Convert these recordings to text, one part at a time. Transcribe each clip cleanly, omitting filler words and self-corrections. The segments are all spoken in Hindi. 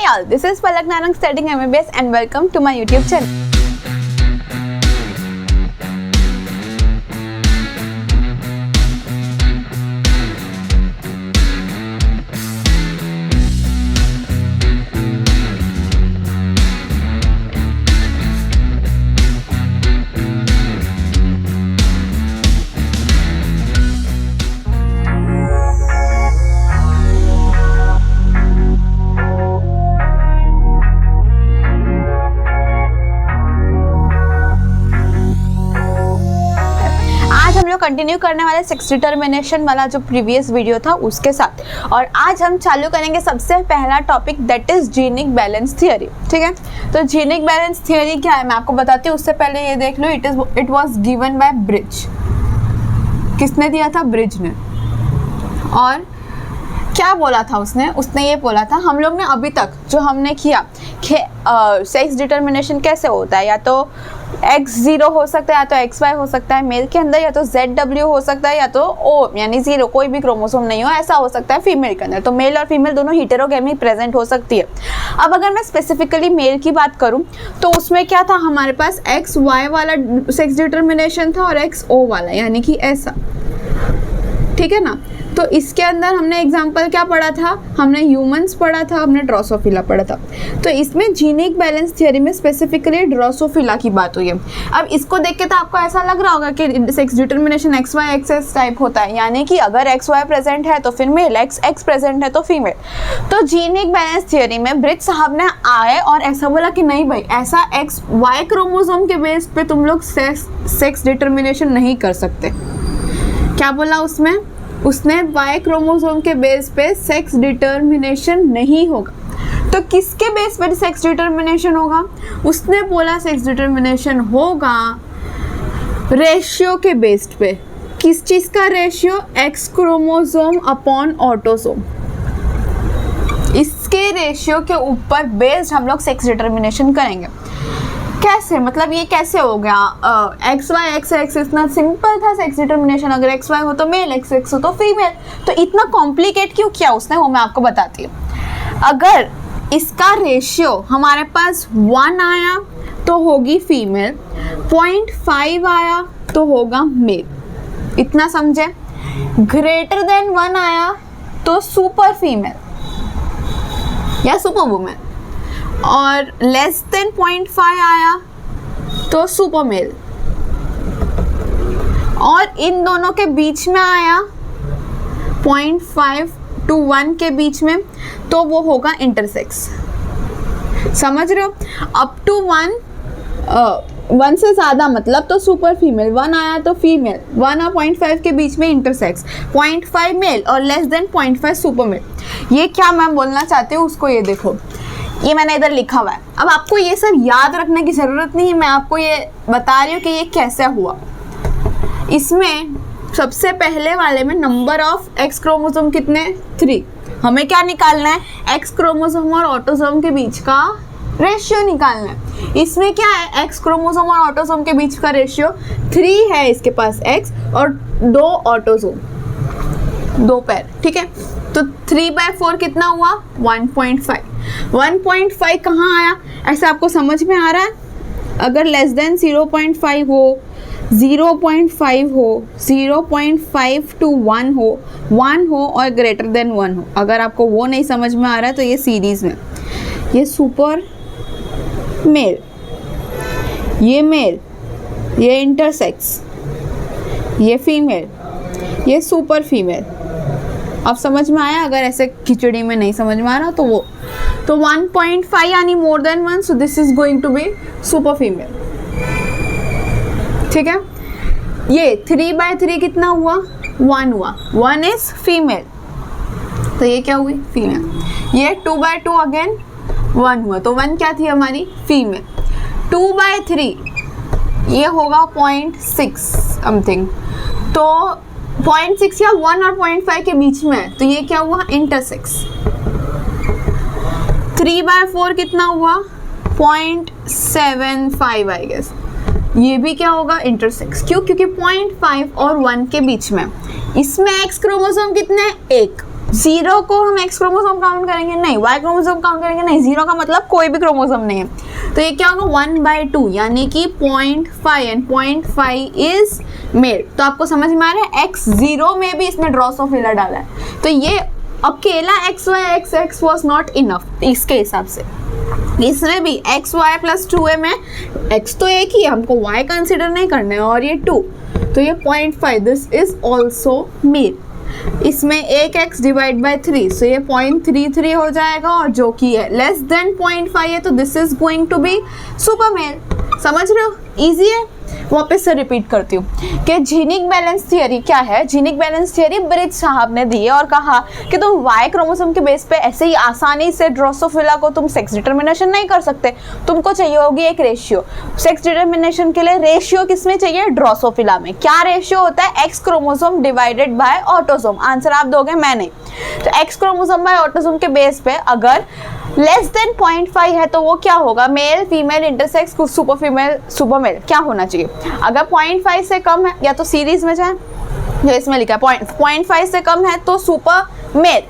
Hi all, this is Palak Narang studying MBBS and welcome to my YouTube channel. Continue करने वाले सेक्स डिटर्मिनेशन वाला जो प्रीवियस वीडियो था उसके साथ, और आज हम चालू करेंगे सबसे पहला topic that is genic balance theory. ठीक है, तो जीनिक बैलेंस थियरी क्या है मैं आपको बताती हूँ। उससे पहले ये देख लो, it was given by Bridge. किसने दिया था? ब्रिज ने। और क्या बोला था उसने ये बोला था, हम लोग ने अभी तक जो हमने किया सेक्स डिटर्मिनेशन कैसे होता है, या तो X0 हो सकता है, या तो XY हो सकता है मेल के अंदर, या तो ZW हो सकता है, या तो O यानी 0 कोई भी क्रोमोसोम नहीं हो ऐसा हो सकता है फीमेल के अंदर। तो मेल और फीमेल दोनों हेटेरोगेमी प्रेजेंट हो सकती है। अब अगर मैं स्पेसिफिकली मेल की बात करूं तो उसमें क्या था, हमारे पास XY वाला सेक्स डिटर्मिनेशन था और XO वाला, यानी कि ऐसा। ठीक है ना, तो इसके अंदर हमने एग्जाम्पल क्या पढ़ा था, हमने ह्यूमंस पढ़ा था, हमने ड्रोसोफिला पढ़ा था। तो इसमें जीनिक बैलेंस थियरी में स्पेसिफिकली ड्रोसोफिला की बात हुई है। अब इसको देख के तो आपको ऐसा लग रहा होगा कि sex determination XY XS type होता है, यानी कि अगर XY प्रेजेंट है तो फिर मेल, XX प्रेजेंट है तो फीमेल। तो जीनिक बैलेंस थियरी में ब्रिज साहब ने आए और ऐसा बोला कि नहीं भाई, ऐसा XY क्रोमोसोम के बेस पे तुम लोग सेक्स डिटर्मिनेशन नहीं कर सकते। क्या बोला उसने Y क्रोमोसोम के बेस पे सेक्स डिटर्मिनेशन नहीं होगा। तो किसके बेस पे सेक्स डिटर्मिनेशन होगा? उसने बोला सेक्स डिटर्मिनेशन होगा रेशियो के बेस पे। किस चीज का ratio? X chromosome upon autosome. इसके रेशियो के ऊपर बेस्ड हम लोग सेक्स डिटर्मिनेशन करेंगे। कैसे, मतलब ये कैसे हो गया? XY XX इतना सिंपल था सेक्स डिटर्मिनेशन। अगर XY हो तो मेल, XX हो तो फीमेल। तो इतना कॉम्प्लिकेट क्यों किया उसने, वो मैं आपको बताती हूँ। अगर इसका रेशियो हमारे पास 1 आया तो होगी फीमेल, 0.5 आया तो होगा मेल। इतना समझे? ग्रेटर देन 1 आया तो सुपर फीमेल या सुपर वुमेन, और लेस देन 0.5 आया तो सुपर मेल, और इन दोनों के बीच में आया 0.5 to 1 के बीच में तो वो होगा इंटरसेक्स। समझ रहे हो? अप टू 1 से ज़्यादा मतलब तो सुपर फीमेल, 1 आया तो फीमेल, 1 और 0.5 के बीच में इंटरसेक्स, 0.5 मेल और लेस देन 0.5 सुपर मेल। ये क्या मैं बोलना चाहती हूँ उसको ये देखो, ये मैंने इधर लिखा हुआ है। अब आपको ये सब याद रखने की ज़रूरत नहीं है, मैं आपको ये बता रही हूँ कि ये कैसे हुआ। इसमें सबसे पहले वाले में नंबर ऑफ X क्रोमोसोम कितने? 3। हमें क्या निकालना है? X क्रोमोसोम और ऑटोसोम के बीच का रेशियो निकालना है। इसमें क्या है? X क्रोमोसोम और ऑटोसोम के बीच का रेशियो 3 है इसके पास X, और 2 ऑटोसोम, 2 पैर। ठीक है, तो 3/4 कितना हुआ? 1.5। 1.5 कहाँ आया? ऐसा आपको समझ में आ रहा है? अगर लेस देन 0.5 हो, 0.5 हो, 0.5 to 1 हो, 1 हो और ग्रेटर देन 1 हो। अगर आपको वो नहीं समझ में आ रहा है तो ये सीरीज में, ये सुपर मेल, ये मेल, ये इंटरसेक्स, ये फीमेल, ये सुपर फीमेल। अब समझ में आया? अगर ऐसे खिचड़ी में नहीं समझ में आ रहा तो वो, तो 1.5 यानी more than 1, so this is going to be super female. ठीक है, ये 3/3 कितना हुआ? 1 हुआ, 1 इज फीमेल, तो ये क्या हुई? फीमेल। ये 2/2 अगेन 1 हुआ, तो 1 क्या थी हमारी? फीमेल। 2/3 ये होगा 0.6 समथिंग, तो 0.6 या 1 और 0.5 के बीच में, तो ये क्या हुआ? इंटरसेक्स। 3/4 कितना हुआ? 0.75 आई गेस। ये भी क्या होगा? इंटरसेक्स। क्यों? क्योंकि 0.5 और 1 के बीच में। इसमें एक्स क्रोमोसोम कितने? 1, जीरो को हम एक्स क्रोमोसोम काउंट करेंगे नहीं, वाई क्रोमोसोम काउंट करेंगे नहीं, जीरो का मतलब कोई भी क्रोमोसोम नहीं है। तो ये क्या होगा 1/2 यानी कि 0.5 एंड 0.5 इज मेल। तो आपको समझ में आ रहा है x0 में भी इसने ड्रोसोफिला डाला है। तो ये अकेला XY वॉज नॉट इनफ इसके हिसाब से। इसमें भी XY + 2a में x तो एक ही है, हमको y कंसिडर नहीं करना है और ये 2, तो ये 0.5 दिस इज ऑल्सो मेल। इसमें एक x डिवाइड बाय 3 सो ये 0.33 हो जाएगा और जो कि है लेस देन 0.5 है तो this is going to be super male. समझ रहे हो, इजी है। वापस से रिपीट करती हूँ कि जीनिक बैलेंस थियरी क्या है। जीनिक बैलेंस थियरी ब्रिज साहब ने दी है और कहा कि तुम वाई क्रोमोसोम के बेस पे ऐसे ही आसानी से ड्रोसोफिला को तुम सेक्स डिटर्मिनेशन नहीं कर सकते, तुमको चाहिए होगी एक रेशियो। सेक्स डिटर्मिनेशन के लिए रेशियो किसमें चाहिए, ड्रोसोफिला में। क्या रेशियो होता है, x chromosome divided by autosome. Answer आप दोगे, मैं नहीं। तो एक्स क्रोमोसोम बाय ऑटोसोम के बेस पे अगर लेस देन 0.5 है तो वो क्या होगा, male female intersex super female super male क्या होना चाहिए। अगर 0.5 से कम है, या तो सीरीज में जाए जो इसमें लिखा है 0.5 से कम है तो सुपर मेल,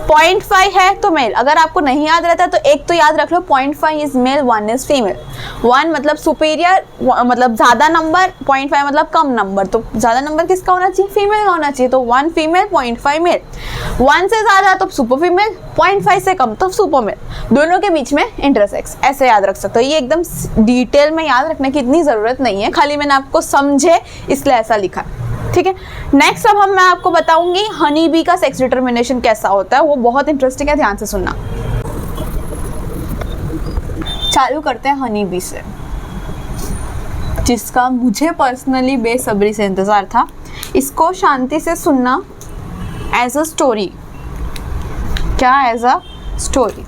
0.5 है तो मेल। अगर आपको नहीं याद रहता है तो एक तो याद रख लो 0.5 इज मेल, 1 इज फीमेल। 1 मतलब सुपीरियर मतलब ज़्यादा नंबर, 0.5 मतलब कम नंबर। तो ज़्यादा नंबर किसका होना चाहिए, फीमेल का होना चाहिए। तो 1 फीमेल 0.5 मेल। 1 से ज़्यादा तो सुपर फीमेल, 0.5 से कम तो सुपर मेल। दोनों के बीच में इंटरसेक्स, ऐसे याद रख सकते हो। ये एकदम डिटेल में याद रखने की इतनी ज़रूरत नहीं है, खाली मैंने आपको समझे इसलिए ऐसा लिखा। ठीक है, नेक्स्ट अब मैं आपको बताऊंगी हनी बी का सेक्स डिटर्मिनेशन कैसा होता है। वो बहुत इंटरेस्टिंग है, ध्यान से सुनना। चालू करते हैं हनी बी से, जिसका मुझे पर्सनली बेसब्री से इंतजार था। इसको शांति से सुनना एज अ स्टोरी। क्या एज अ स्टोरी?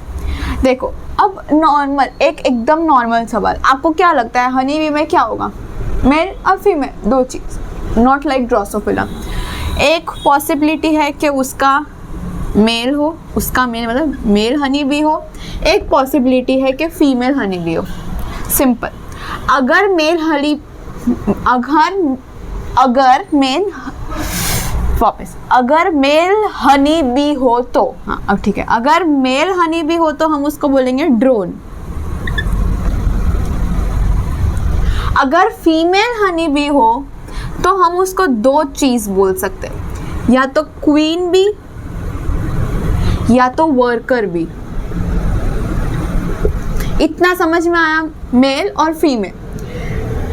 देखो, अब नॉर्मल एकदम नॉर्मल सवाल, आपको क्या लगता है हनी बी में क्या होगा, मेल और फीमेल, दो चीज़, नॉट लाइक ड्रोसोफिला। एक पॉसिबिलिटी है कि उसका मेल हो, उसका मेल मतलब मेल हनी बी हो। एक पॉसिबिलिटी है कि फीमेल हनी बी हो। सिंपल। अगर मेल हनी अगर मेल हनी बी हो तो, हाँ अब ठीक है, अगर मेल हनी बी हो तो हम उसको बोलेंगे ड्रोन। अगर फीमेल हनी बी हो तो हम उसको दो चीज बोल सकते हैं, या तो क्वीन बी या तो वर्कर बी। इतना समझ में आया, मेल और फीमेल।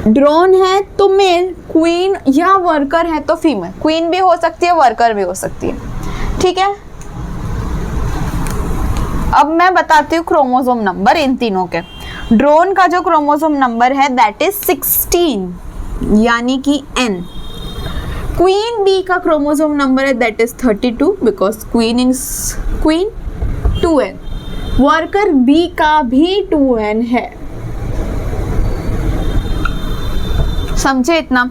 ड्रोन है तो मेल, क्वीन या वर्कर है तो फीमेल। क्वीन भी हो सकती है, वर्कर भी हो सकती है। ठीक है, अब मैं बताती हूँ क्रोमोसोम नंबर इन तीनों के। ड्रोन का जो क्रोमोसोम नंबर है दैट इज 16 यानी कि N। क्वीन बी का क्रोमोसोम नंबर है that is 32 because queen is queen, 2N। Worker bee का भी 2N है। समझे इतना?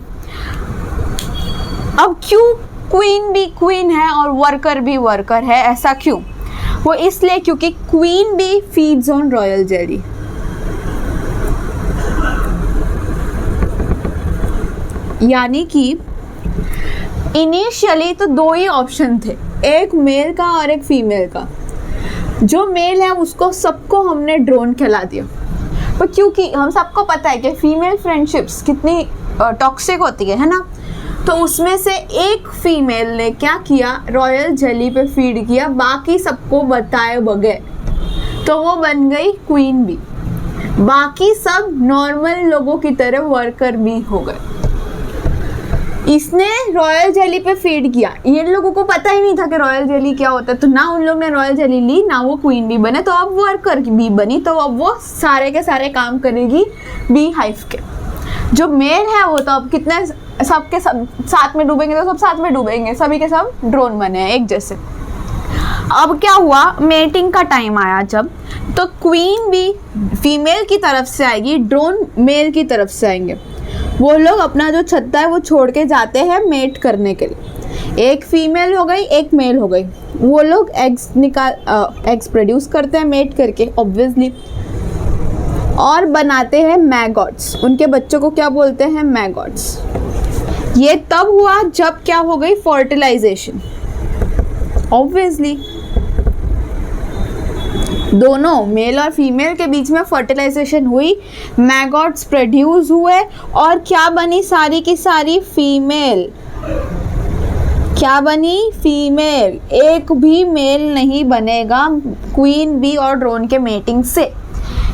अब क्यों क्वीन बी क्वीन है और वर्कर भी वर्कर है, ऐसा क्यों? वो इसलिए क्योंकि queen bee feeds on royal jelly. यानी कि इनिशियली तो दो ही ऑप्शन थे, एक मेल का और एक फीमेल का। जो मेल है उसको सबको हमने ड्रोन खिला दिया, पर क्योंकि हम सबको पता है कि फीमेल फ्रेंडशिप्स कितनी टॉक्सिक होती है ना, तो उसमें से एक फीमेल ने क्या किया, रॉयल जेली पे फीड किया बाकी सबको बताए बगैर, तो वो बन गई क्वीन बी। बाकी सब नॉर्मल लोगों की तरह वर्कर बी हो गए। इसने रॉयल जेली पे फीड किया, ये लोगों को पता ही नहीं था कि रॉयल जेली क्या होता है, तो ना उन लोग ने रॉयल जेली ली, ना वो क्वीन बी बने, तो अब वर्कर बी बनी, तो अब वो सारे के सारे काम करेगी बी हाइव के। जो मेल है वो तो अब कितने सबके सब साथ में डूबेंगे, तो सब साथ में डूबेंगे, सभी के सब ड्रोन बने हैं एक जैसे। अब क्या हुआ, मेटिंग का टाइम आया जब, तो क्वीन बी फीमेल की तरफ से आएगी, ड्रोन मेल की तरफ से आएंगे। वो लोग अपना जो छत्ता है वो छोड़ के जाते हैं मेट करने के लिए। एक फीमेल हो गई, एक मेल हो गई। वो लोग एग्स प्रोड्यूस करते हैं मेट करके ऑब्वियसली, और बनाते हैं मैगॉट्स। उनके बच्चों को क्या बोलते हैं, मैगॉट्स। ये तब हुआ जब क्या हो गई, फर्टिलाइजेशन ऑब्वियसली। दोनों मेल और फीमेल के बीच में फर्टिलाइजेशन हुई, मैगॉट्स प्रोड्यूस हुए और क्या बनी? सारी की सारी फीमेल। क्या बनी? फीमेल। एक भी मेल नहीं बनेगा क्वीन बी और ड्रोन के मेटिंग से।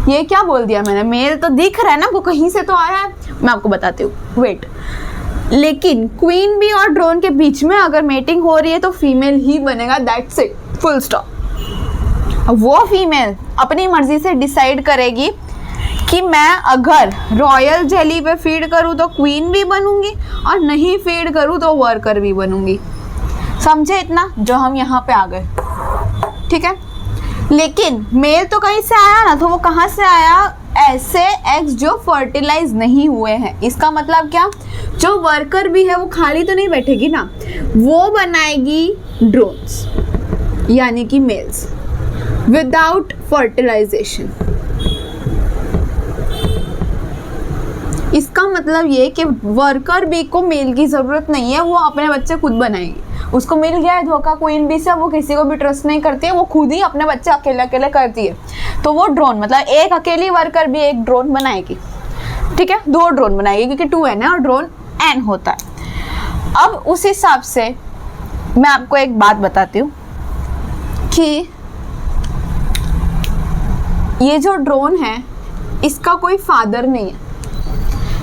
ये क्या बोल दिया मैंने? मेल तो दिख रहा है ना, वो कहीं से तो आया है। मैं आपको बताती हूँ, वेट। लेकिन क्वीन बी और ड्रोन के बीच में अगर मेटिंग हो रही है तो फीमेल ही बनेगा, दैट्स इट, फुल स्टॉप। वो फीमेल अपनी मर्जी से डिसाइड करेगी कि मैं अगर रॉयल जेली पे फीड करूँ तो क्वीन भी बनूंगी और नहीं फीड करूँ तो वर्कर भी बनूंगी। समझे इतना? जो हम यहाँ पे आ गए, ठीक है। लेकिन मेल तो कहीं से आया ना, तो वो कहाँ से आया? ऐसे एग्स जो फर्टिलाइज नहीं हुए हैं। इसका मतलब क्या? जो वर्कर भी है वो खाली तो नहीं बैठेगी ना, वो बनाएगी ड्रोन्स यानी कि मेल्स विदाउट फर्टिलाइजेशन। इसका मतलब ये कि वर्कर बी को मेल की ज़रूरत नहीं है, वो अपने बच्चे खुद बनाएगी। उसको मिल गया है धोखा क्वीन बी से, वो किसी को भी ट्रस्ट नहीं करती है, वो खुद ही अपने बच्चे अकेले अकेले करती है। तो वो ड्रोन, मतलब एक अकेली वर्कर भी एक ड्रोन बनाएगी, ठीक है। 2 ड्रोन बनाएगी क्योंकि 2 n है और ड्रोन n होता है। अब उस हिसाब से मैं आपको एक बात बताती हूँ कि ये जो ड्रोन है इसका कोई फादर नहीं है।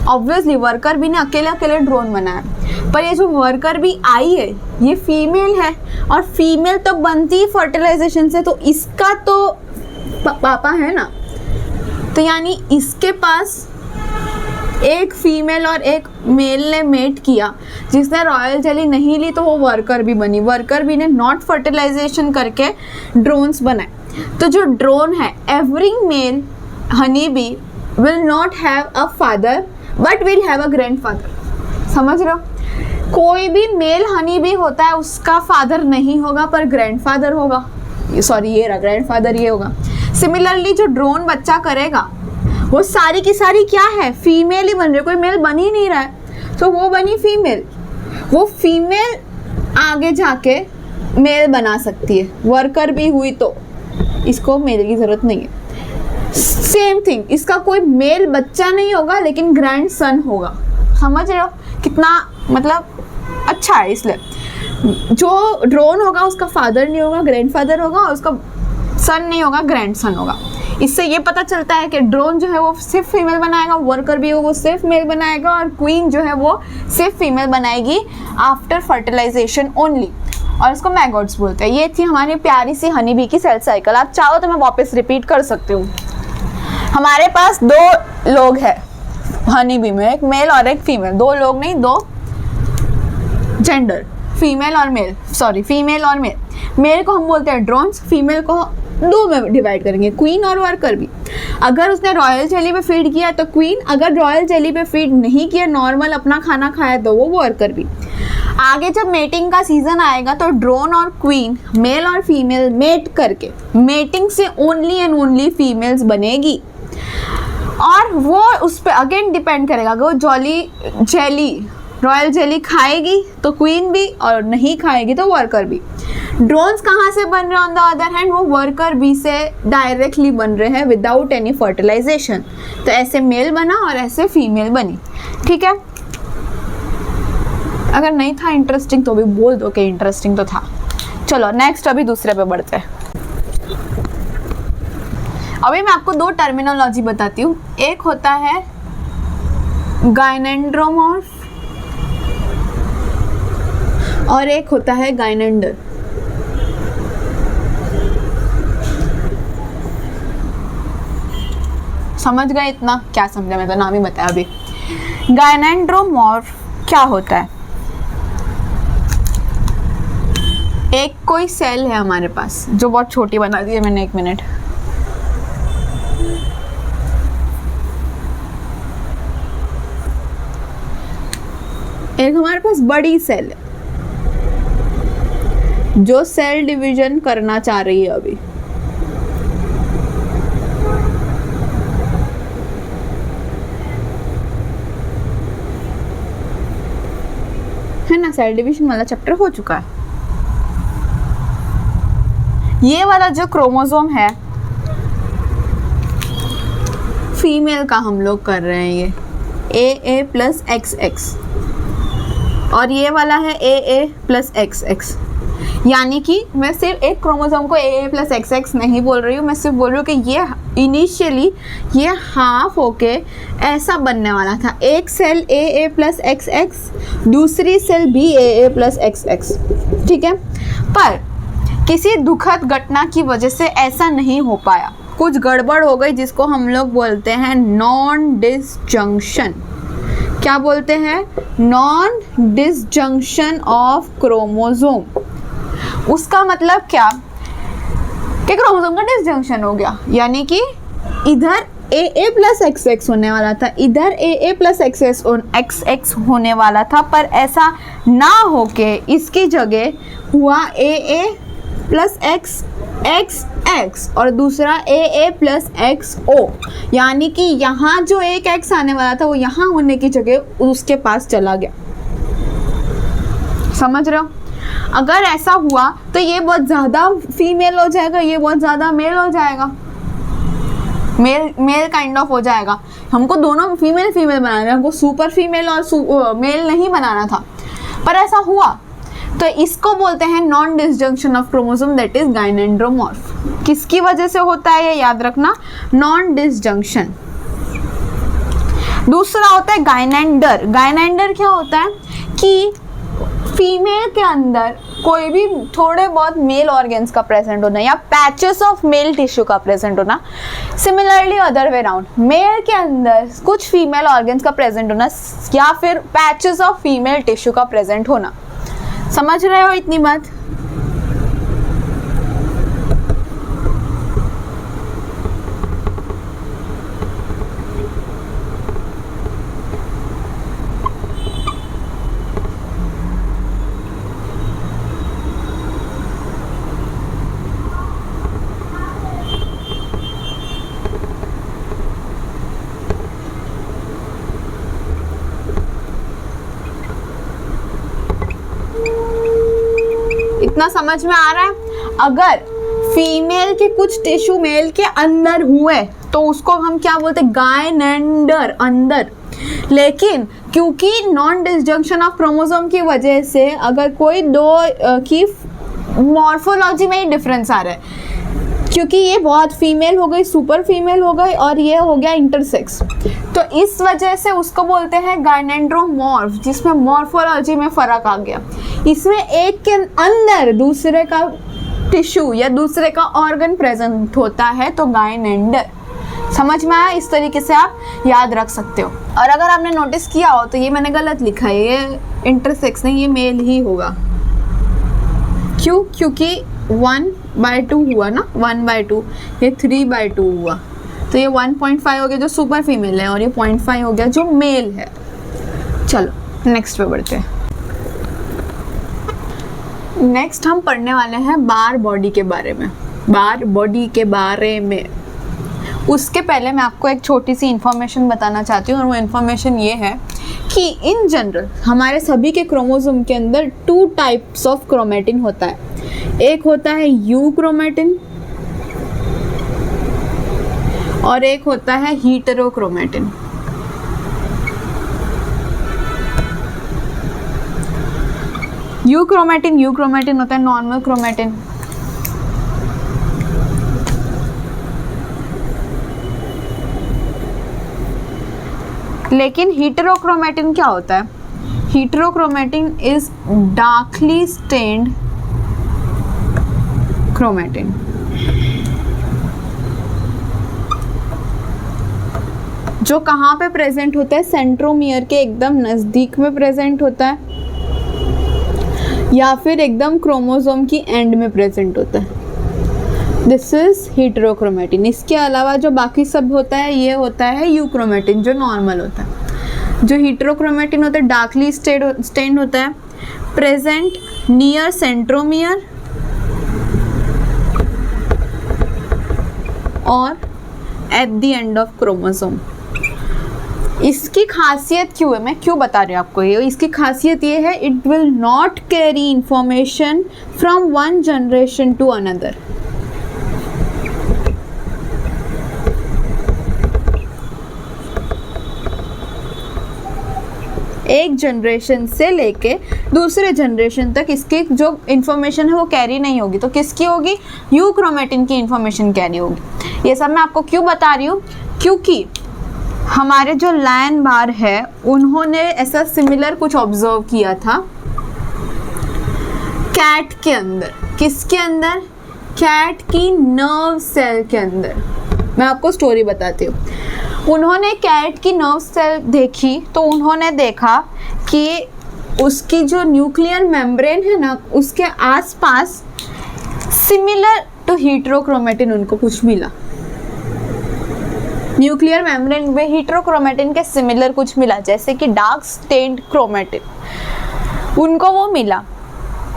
ऑब्वियसली वर्कर भी ने अकेले अकेले ड्रोन बनाया, पर ये जो वर्कर भी आई है ये फीमेल है और फीमेल तो बनती ही फर्टिलाइजेशन से, तो इसका तो पापा है ना। तो यानी इसके पास एक फीमेल और एक मेल ने मेट किया, जिसने रॉयल जेली नहीं ली तो वो वर्कर भी बनी। वर्कर भी ने नॉट फर्टिलाइजेशन करके ड्रोन्स बनाए। तो जो ड्रोन है, every male honey bee will not have a father but will have a grandfather. समझ रहे हो? कोई भी मेल हनी बी होता है उसका फादर नहीं होगा पर ग्रैंडफादर होगा। सॉरी, ये रहा ग्रैंडफादर, ये होगा। सिमिलरली जो ड्रोन बच्चा करेगा वो सारी की सारी क्या है? फीमेल ही बन रही है, कोई मेल बन ही नहीं रहा है, तो वो बनी फीमेल। वो फीमेल आगे जाके मेल बना सकती है, वर्कर भी हुई तो इसको मेल की जरूरत नहीं है। सेम थिंग, इसका कोई मेल बच्चा नहीं होगा लेकिन ग्रैंड सन होगा। समझ रहे हो कितना मतलब अच्छा है? इसलिए जो ड्रोन होगा उसका फादर नहीं होगा, ग्रैंडफादर होगा, और उसका सन नहीं होगा, ग्रैंड सन होगा। इससे ये पता चलता है कि ड्रोन जो है वो सिर्फ फीमेल बनाएगा, वर्कर भी वो सिर्फ मेल बनाएगा, और क्वीन जो है वो सिर्फ फीमेल बनाएगी आफ्टर फर्टिलाइजेशन ओनली, और इसको मैगॉट्स बोलते हैं। ये थी हमारी प्यारी सी हनी बी की सेल साइकिल। आप चाहो तो मैं वापस रिपीट कर सकती हूँ। हमारे पास 2 लोग हैं हनी बी में, एक मेल और एक फीमेल। 2 लोग नहीं, 2 जेंडर, फीमेल और मेल, सॉरी फीमेल और मेल। मेल को हम बोलते हैं ड्रोन्स, फीमेल को 2 में डिवाइड करेंगे, क्वीन और वर्कर भी। अगर उसने रॉयल जेली पे फीड किया तो क्वीन, अगर रॉयल जेली पे फीड नहीं किया, नॉर्मल अपना खाना खाया, तो वो वर्कर भी। आगे जब मेटिंग का सीजन आएगा तो ड्रोन और क्वीन, मेल और फीमेल मेट करके, मेटिंग से ओनली एंड ओनली फीमेल्स बनेगी, और वो उस पर अगेन डिपेंड करेगा। अगर वो जेली रॉयल जेली खाएगी तो क्वीन भी, और नहीं खाएगी तो वर्कर भी। ड्रोन्स कहाँ से बन रहे हैं? ऑन द अदर हैंड वो वर्कर बी से डायरेक्टली बन रहे हैं विदाउट एनी फर्टिलाइजेशन। तो ऐसे मेल बना और ऐसे फीमेल बनी, ठीक है। अगर नहीं था इंटरेस्टिंग तो भी बोल दो कि इंटरेस्टिंग तो था। चलो नेक्स्ट, अभी दूसरे पे बढ़ते हैं। अभी मैं आपको 2 टर्मिनोलॉजी बताती हूँ। एक होता है गायनेंड्रोमॉर्फ और एक होता है गायनेंडर। समझ गए इतना? क्या समझा? मैं तो नाम ही बताया अभी। गायनेंड्रोमॉर्फ क्या होता है? एक कोई सेल है हमारे पास, जो बहुत छोटी बना दी है मैंने, 1 मिनट। एक हमारे पास बड़ी सेल है जो सेल डिवीजन करना चाह रही है अभी। है ना, सेल डिवीजन वाला चैप्टर हो चुका है। ये वाला जो क्रोमोसोम है फीमेल का हम लोग कर रहे हैं, ये ए प्लस एक्स एक्स, और ये वाला है ए प्लस एक्स एक्स। यानी कि मैं सिर्फ एक क्रोमोसोम को ए प्लस एक्स एक्स नहीं बोल रही हूँ, मैं सिर्फ बोल रही हूँ कि ये इनिशियली ये हाफ होके ऐसा बनने वाला था। एक सेल ए प्लस एक्स एक्स, दूसरी सेल भी ए प्लस एक्स एक्स, ठीक है। पर किसी दुखद घटना की वजह से ऐसा नहीं हो पाया, कुछ गड़बड़ हो गई जिसको हम लोग बोलते हैं नॉन डिसजंक्शन। क्या बोलते हैं? Non disjunction of chromosome. उसका मतलब क्या कि क्रोमोसोम का डिसजंक्शन हो गया, यानी कि इधर ए प्लस एक्स एक्स होने वाला था, इधर ए प्लस एक्स एक्स होने वाला था, पर ऐसा ना होके इसकी जगह हुआ ए प्लस एक्स एक्स एक्स और दूसरा ए प्लस एक्स ओ। यानी कि यहाँ जो एक एक्स आने वाला था वो यहाँ होने की जगह उसके पास चला गया। समझ रहे हो? अगर ऐसा हुआ तो ये बहुत ज़्यादा फीमेल हो जाएगा, ये बहुत ज़्यादा मेल हो जाएगा, मेल काइंड ऑफ हो जाएगा। हमको दोनों फीमेल बनाना है, हमको सुपर फीमेल और मेल नहीं बनाना था, पर ऐसा हुआ। तो इसको बोलते हैं non disjunction of chromosome, that is gynandromorph. किसकी वजह से होता है ये याद रखना, नॉन डिसजंक्शन। दूसरा होता है गाइनेंडर। गाइनेंडर क्या होता है कि फीमेल के अंदर कोई भी थोड़े बहुत मेल ऑर्गन्स का प्रेजेंट होना या पैचेस ऑफ मेल टिश्यू का प्रेजेंट होना। Similarly other way round, male के अंदर कुछ फीमेल ऑर्गन्स का प्रेजेंट होना या फिर पैचेस ऑफ फीमेल टिश्यू का प्रेजेंट होना। समझ रहे हो इतनी बात? इतना समझ में आ रहा है? अगर फीमेल के कुछ टिश्यू मेल के अंदर हुए तो उसको हम क्या बोलते हैं? गाइनेंडर, अंदर। लेकिन क्योंकि नॉन डिसजंक्शन ऑफ क्रोमोसोम की वजह से अगर कोई दो की मॉर्फोलॉजी में ही डिफरेंस आ रहा है, क्योंकि ये बहुत फीमेल हो गई, सुपर फीमेल हो गई और ये हो गया इंटरसेक्स, तो इस वजह से उसको बोलते हैं गाइनेंड्रोमॉर्फ, जिसमें मॉर्फोलॉजी में फ़र्क आ गया। इसमें एक के अंदर दूसरे का टिश्यू या दूसरे का ऑर्गन प्रेजेंट होता है तो गाइनेंडर। समझ में आया? इस तरीके से आप याद रख सकते हो। और अगर आपने नोटिस किया हो तो ये मैंने गलत लिखा है, ये इंटरसेक्स नहीं, ये मेल ही होगा। क्यों? क्योंकि 1/2 हुआ ना, 1/2, ये 3/2 हुआ, तो ये 1.5 हो गया जो सुपर फीमेल है और ये 0.5 हो गया जो मेल है। चलो नेक्स्ट पे बढ़ते हैं। नेक्स्ट हम पढ़ने वाले हैं बार बॉडी के बारे में। बार बॉडी के बारे में उसके पहले मैं आपको एक छोटी सी इन्फॉर्मेशन बताना चाहती हूँ, और वो इन्फॉर्मेशन ये है कि इन जनरल हमारे सभी के क्रोमोसोम के अंदर 2 टाइप्स ऑफ क्रोमेटिन होता है। एक होता है यू क्रोमेटिन और एक होता है हीटेरोक्रोमेटिन। यू क्रोमेटिन होता है नॉर्मल क्रोमेटिन, लेकिन हीटेरोक्रोमेटिन क्या होता है? हीटेरोक्रोमेटिन इज डार्कली स्टेन्ड क्रोमेटिन। जो कहाँ पे प्रेजेंट होता है? सेंट्रोमियर के एकदम नज़दीक में प्रेजेंट होता है या फिर एकदम क्रोमोसोम की एंड में प्रेजेंट होता है। This is heterochromatin. इसके अलावा जो बाकी सब होता है ये होता है यूक्रोमेटिन, जो नॉर्मल होता है। जो हीटेरोक्रोमेटिन होता है डार्कली स्टेन्ड होता है, प्रेजेंट नियर सेंट्रोमियर और at the end of chromosome. इसकी खासियत क्यों है, मैं क्यों बता रही हूँ आपको ये? इसकी खासियत ये है, it will not carry information from one generation to another. एक जनरेशन से लेके दूसरे जनरेशन तक इसकी जो इन्फॉर्मेशन है वो कैरी नहीं होगी, तो किसकी होगी? यूक्रोमेटिन की इन्फॉर्मेशन कैरी होगी। ये सब मैं आपको क्यों बता रही हूँ? क्योंकि हमारे जो लायन बार है उन्होंने ऐसा सिमिलर कुछ ऑब्जर्व किया था कैट के अंदर। किसके अंदर? कैट की नर्व सेल के अंदर। मैं आपको स्टोरी बताती हूँ। उन्होंने कैट की नर्व सेल देखी तो उन्होंने देखा कि उसकी जो न्यूक्लियर मेम्ब्रेन है ना, उसके आसपास सिमिलर टू हेटेरोक्रोमेटिन उनको कुछ मिला। न्यूक्लियर मेम्ब्रेन में हेटेरोक्रोमेटिन के सिमिलर कुछ मिला, जैसे कि डार्क स्टेन्ड क्रोमेटिन, उनको वो मिला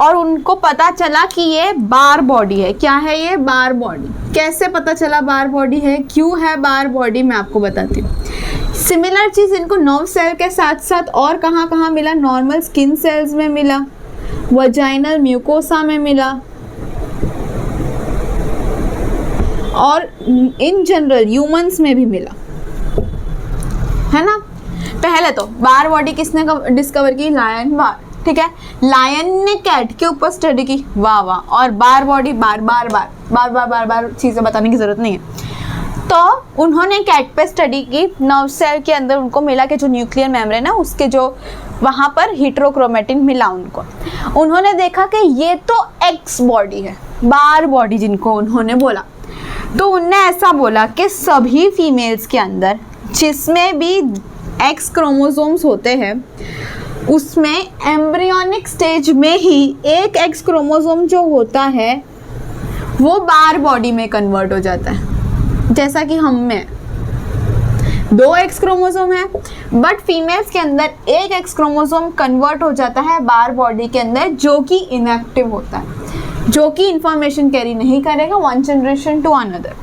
और उनको पता चला कि ये बार बॉडी है। क्या है ये? बार बॉडी। कैसे पता चला बार बॉडी है? क्यों है बार बॉडी? मैं आपको बताती हूँ। सिमिलर चीज़ इनको नर्व सेल के साथ साथ और कहाँ कहाँ मिला? नॉर्मल स्किन सेल्स में मिला, वजाइनल म्यूकोसा में मिला, और इन जनरल ह्यूमंस में भी मिला, है ना। पहले तो बार बॉडी किसने डिस्कवर की? लायन बार। ठीक है, लायन ने कैट के ऊपर स्टडी की, वाह वाह। और बार बॉडी बार बार बार बार बार बार बार चीज़ें बताने की ज़रूरत नहीं है। तो उन्होंने कैट पे स्टडी की, नर्व सेल के अंदर उनको मिला कि जो न्यूक्लियर मेम्ब्रेन है उसके जो वहाँ पर हेटेरोक्रोमेटिन मिला उनको। उन्होंने देखा कि ये तो एक्स बॉडी है, बार बॉडी जिनको उन्होंने बोला। तो उनने ऐसा बोला कि सभी फीमेल्स के अंदर जिसमें भी एक्स क्रोमोसोम्स होते हैं उसमें एम्ब्रियोनिक स्टेज में ही एक एक्स क्रोमोसोम जो होता है वो बार बॉडी में कन्वर्ट हो जाता है। जैसा कि हम में 2 एक्स क्रोमोसोम है, बट फीमेल्स के अंदर एक एक्स क्रोमोसोम कन्वर्ट हो जाता है बार बॉडी के अंदर, जो कि इनएक्टिव होता है, जो कि इंफॉर्मेशन कैरी नहीं करेगा वन जनरेशन टू अनदर।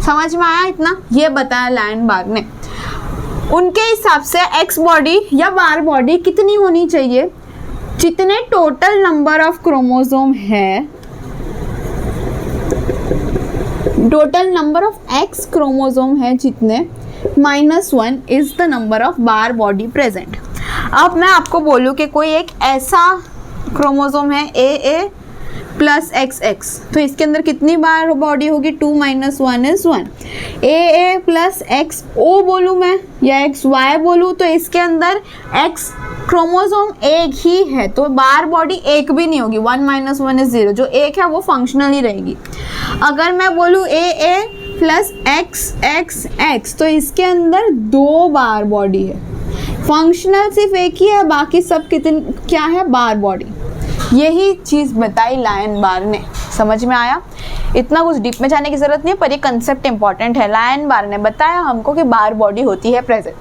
समझ में आया इतना? ये बताया लायन बार ने। उनके हिसाब से एक्स बॉडी या बार बॉडी कितनी होनी चाहिए? जितने टोटल नंबर ऑफ क्रोमोसोम है, total number of X chromosome है जितने, -1 is the number of bar body present. अब मैं आपको बोलूँ कि कोई एक ऐसा क्रोमोसोम है AA प्लस XX, तो इसके अंदर कितनी बार बॉडी होगी? 2 - 1 इज 1। AA प्लस XO बोलूँ मैं या XY बोलूँ तो इसके अंदर X क्रोमोसोम एक ही है, तो बार बॉडी एक भी नहीं होगी। 1 - 1 इज 0, जो एक है वो फंक्शनल ही रहेगी। अगर मैं बोलूँ AA प्लस XX तो इसके अंदर 2 बार बॉडी है, फंक्शनल सिर्फ एक ही है, बाकी सब कितनी क्या है? बार बॉडी। यही चीज़ बताई लायन बार ने। समझ में आया? इतना कुछ डीप में जाने की ज़रूरत नहीं है, पर ये कंसेप्ट इंपॉर्टेंट है। लायन बार ने बताया हमको कि बार बॉडी होती है प्रेजेंट,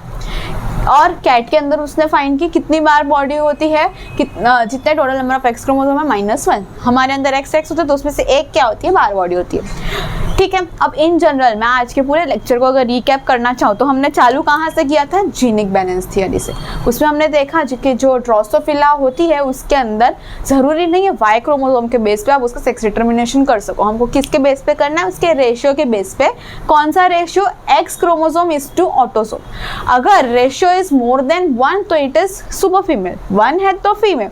और कैट के अंदर उसने फाइंड की कितनी बार बॉडी होती है, जितने total number of X chromosome है -1। हमारे अंदर XX होता है तो उसमें से एक क्या होती है? बार बॉडी होती है। ठीक है, अब इन जनरल मैं आज के पूरे लेक्चर को अगर रिकैप करना चाहूँ तो हमने चालू कहाँ से किया था? जीनिक बैलेंस थियरी से। उसमें हमने देखा कि जो ड्रोसोफिला होती है उसके अंदर ज़रूरी नहीं है Y क्रोमोसोम के बेस पे आप उसका सेक्स डिटर्मिनेशन कर सको। हमको किसके बेस पे करना है? उसके रेशियो के बेस पे। कौन सा ratio? X chromosome is to autosome. अगर रेशियो इज मोर देन 1 तो इट इज सुपर फीमेल, 1 है तो फीमेल,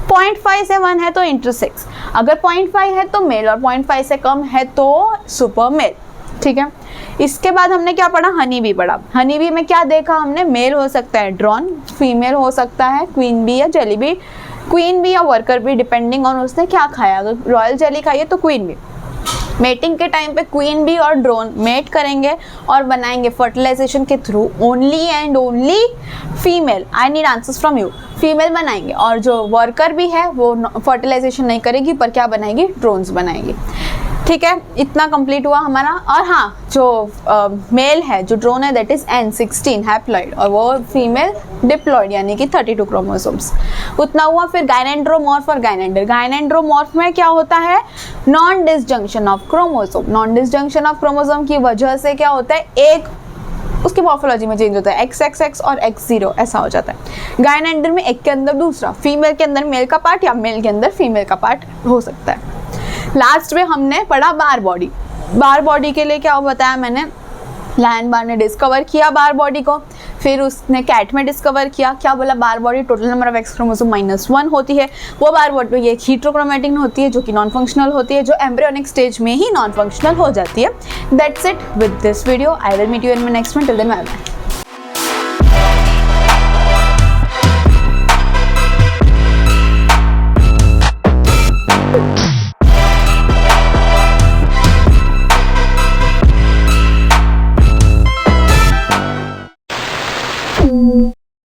0.5 से 1 है तो इंटरसेक्स, अगर 0.5 है तो मेल और 0.5 से कम है तो सुपर मेल। ठीक है, इसके बाद हमने क्या पढ़ा? हनी बी पढ़ा। हनी बी में क्या देखा हमने? मेल हो सकता है ड्रोन, फीमेल हो सकता है क्वीन बी या जेली बी, क्वीन बी या वर्कर बी, डिपेंडिंग ऑन उसने क्या खाया। अगर रॉयल जेली खाई है तो क्वीन बी। मेटिंग के टाइम पे क्वीन बी और ड्रोन मेट करेंगे और बनाएंगे फर्टिलाइजेशन के through only and only female. I need answers from you. Female बनाएंगे, और जो वर्कर भी है वो फर्टिलाइजेशन नहीं करेगी पर क्या बनाएगी? ड्रोन्स बनाएगी। ठीक है, इतना कंप्लीट हुआ हमारा। और हाँ, जो मेल है, जो ड्रोन है, दैट इज N16 हैप्लॉइड, और वो फीमेल डिप्लॉइड यानी कि 32 क्रोमोसोम्स। उतना हुआ। फिर गायनेंड्रोमॉर्फ और गायनेंडर। गायनेंड्रोमॉर्फ में क्या होता है? Non disjunction of chromosome. Non disjunction of chromosome की वजह से क्या होता है? एक उसकी मॉर्फोलॉजी में चेंज होता है, XXX और X0 ऐसा हो जाता है। गायनेंडर में एक के अंदर दूसरा, फीमेल के अंदर मेल का पार्ट या मेल के अंदर फीमेल का पार्ट हो सकता है। लास्ट में हमने पढ़ा बार बॉडी। बार बॉडी के लिए क्या बताया मैंने? लायन बार ने डिस्कवर किया बार बॉडी को, फिर उसने कैट में डिस्कवर किया, क्या बोला, Barr body total number of X chromosome -1 होती है। वो बार बॉडी ये हीट्रोक्रोमेटिन होती है जो कि नॉन फंक्शनल होती है, जो एम्ब्रियोनिक स्टेज में ही नॉन फंक्शनल हो जाती है। That's it with this video. I will meet you in my next one. Till then bye bye.